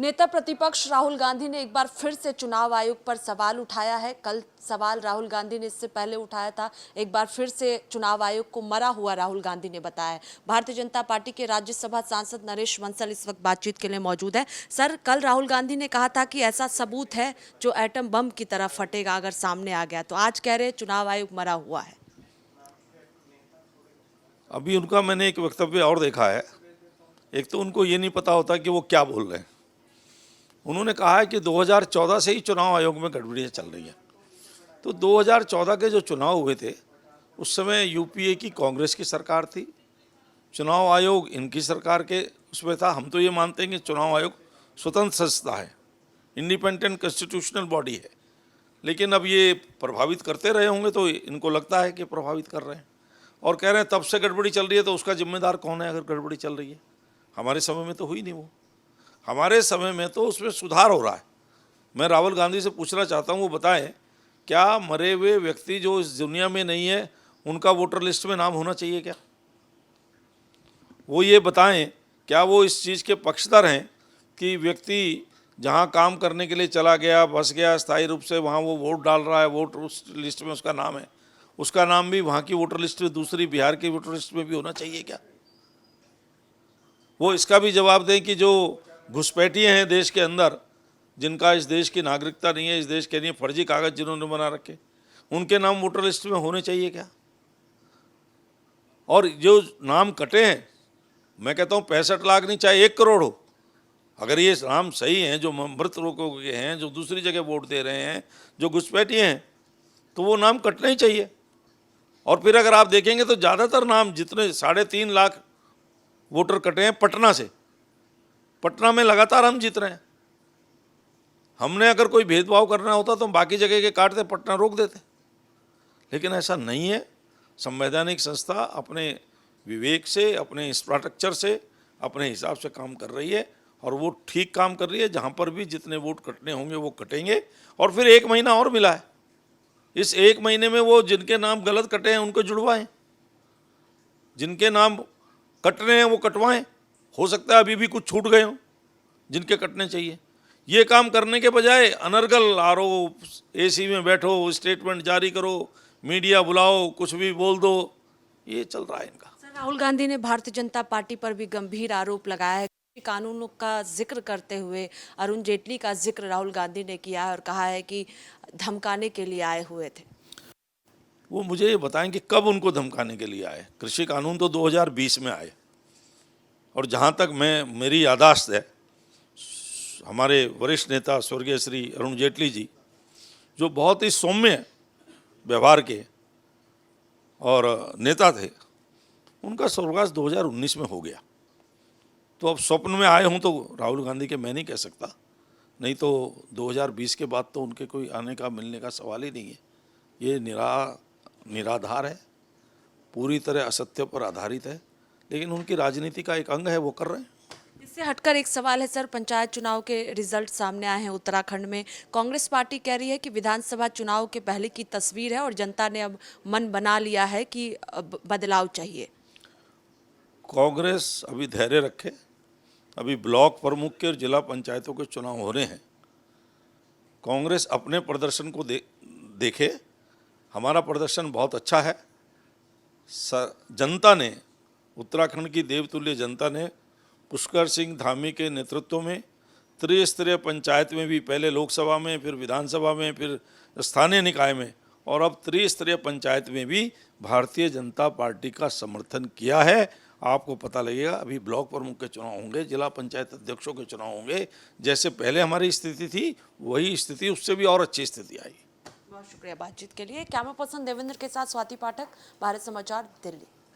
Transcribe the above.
नेता प्रतिपक्ष राहुल गांधी ने एक बार फिर से चुनाव आयोग पर सवाल उठाया है। कल सवाल राहुल गांधी ने इससे पहले उठाया था। एक बार फिर से चुनाव आयोग को मरा हुआ राहुल गांधी ने बताया है। भारतीय जनता पार्टी के राज्यसभा सांसद नरेश बंसल इस वक्त बातचीत के लिए मौजूद है। सर, कल राहुल गांधी ने कहा था कि ऐसा सबूत है जो एटम बम की तरह फटेगा अगर सामने आ गया, तो आज कह रहे चुनाव आयोग मरा हुआ है। अभी उनका मैंने एक वक्तव्य और देखा है। एक तो उनको ये नहीं पता होता कि वो क्या बोल रहे हैं। उन्होंने कहा है कि 2014 से ही चुनाव आयोग में गड़बड़ियाँ चल रही हैं। तो 2014 के जो चुनाव हुए थे उस समय यूपीए की कांग्रेस की सरकार थी, चुनाव आयोग इनकी सरकार के उसमें था। हम तो ये मानते हैं कि चुनाव आयोग स्वतंत्र संस्था है, इंडिपेंडेंट कॉन्स्टिट्यूशनल बॉडी है, लेकिन अब ये प्रभावित करते रहे होंगे तो इनको लगता है कि प्रभावित कर रहे हैं और कह रहे हैं तब से गड़बड़ी चल रही है, तो उसका जिम्मेदार कौन है अगर गड़बड़ी चल रही है? हमारे समय में तो हुई नहीं वो। हमारे समय में तो उसमें सुधार हो रहा है। मैं राहुल गांधी से पूछना चाहता हूँ, वो बताएं क्या मरे हुए व्यक्ति जो इस दुनिया में नहीं है उनका वोटर लिस्ट में नाम होना चाहिए क्या? वो ये बताएं क्या वो इस चीज़ के पक्षधर हैं कि व्यक्ति जहाँ काम करने के लिए चला गया, बस गया स्थायी रूप से, वहाँ वो वोट डाल रहा है, वोट उस लिस्ट में उसका नाम है, उसका नाम भी वहाँ की वोटर लिस्ट में, दूसरी बिहार की वोटर लिस्ट में भी होना चाहिए क्या? वो इसका भी जवाब दें कि जो घुसपैठिए हैं देश के अंदर, जिनका इस देश की नागरिकता नहीं है, इस देश के लिए फर्जी कागज जिन्होंने बना रखे, उनके नाम वोटर लिस्ट में होने चाहिए क्या? और जो नाम कटे हैं, मैं कहता हूँ 65 लाख नहीं, चाहे 1 करोड़ हो, अगर ये नाम सही हैं, जो मृत लोगों के हैं, जो दूसरी जगह वोट दे रहे हैं, जो घुसपैठिए हैं, तो वो नाम कटना ही चाहिए। और फिर अगर आप देखेंगे तो ज़्यादातर नाम, जितने 3.5 लाख वोटर कटे हैं पटना से, पटना में लगातार हम जीत रहे हैं। हमने अगर कोई भेदभाव करना होता तो हम बाकी जगह के काटते, पटना रोक देते, लेकिन ऐसा नहीं है। संवैधानिक संस्था अपने विवेक से, अपने इंफ्रास्ट्रक्चर से, अपने हिसाब से काम कर रही है और वो ठीक काम कर रही है। जहाँ पर भी जितने वोट कटने होंगे वो कटेंगे। और फिर 1 महीना और मिला है, इस 1 महीने में वो जिनके नाम गलत कटे हैं उनको जुड़वाएं, जिनके नाम कट रहे हैं वो कटवाएं। हो सकता है अभी भी कुछ छूट गए हों जिनके कटने चाहिए। ये काम करने के बजाय अनर्गल आरोप, एसी में बैठो, स्टेटमेंट जारी करो, मीडिया बुलाओ, कुछ भी बोल दो, ये चल रहा है इनका। सर, राहुल गांधी ने भारतीय जनता पार्टी पर भी गंभीर आरोप लगाया है। कानूनों का जिक्र करते हुए अरुण जेटली का जिक्र राहुल गांधी ने किया है और कहा है कि धमकाने के लिए आए हुए थे। वो मुझे ये बताएं कि कब उनको धमकाने के लिए आए? कृषि कानून तो 2020 में आए, और जहाँ तक मेरी याददाश्त है, हमारे वरिष्ठ नेता स्वर्गीय श्री अरुण जेटली जी, जो बहुत ही सौम्य व्यवहार के और नेता थे, उनका स्वर्गवास 2019 में हो गया। तो अब स्वप्न में आए हूँ तो राहुल गांधी के मैं नहीं कह सकता, नहीं तो 2020 के बाद तो उनके कोई आने का, मिलने का सवाल ही नहीं है। ये निराधार है, पूरी तरह असत्य पर आधारित है, लेकिन उनकी राजनीति का एक अंग है, वो कर रहे हैं। इससे हटकर एक सवाल है सर, पंचायत चुनाव के रिजल्ट सामने आए हैं उत्तराखंड में। कांग्रेस पार्टी कह रही है कि विधानसभा चुनाव के पहले की तस्वीर है और जनता ने अब मन बना लिया है कि अब बदलाव चाहिए। कांग्रेस अभी धैर्य रखे, अभी ब्लॉक प्रमुख के और जिला पंचायतों के चुनाव हो रहे हैं। कांग्रेस अपने प्रदर्शन को देखे। हमारा प्रदर्शन बहुत अच्छा है। जनता ने, उत्तराखंड की देवतुल्य जनता ने पुष्कर सिंह धामी के नेतृत्व में त्रिस्तरीय पंचायत में भी, पहले लोकसभा में, फिर विधानसभा में, फिर स्थानीय निकाय में, और अब त्रिस्तरीय पंचायत में भी भारतीय जनता पार्टी का समर्थन किया है। आपको पता लगेगा, अभी ब्लॉक प्रमुख के चुनाव होंगे, जिला पंचायत अध्यक्षों के चुनाव होंगे। जैसे पहले हमारी स्थिति थी वही स्थिति, उससे भी और अच्छी स्थिति आएगी। बहुत शुक्रिया बातचीत के लिए। कैमरा पर्सन देवेंद्र के साथ स्वाति पाठक, भारत समाचार, दिल्ली।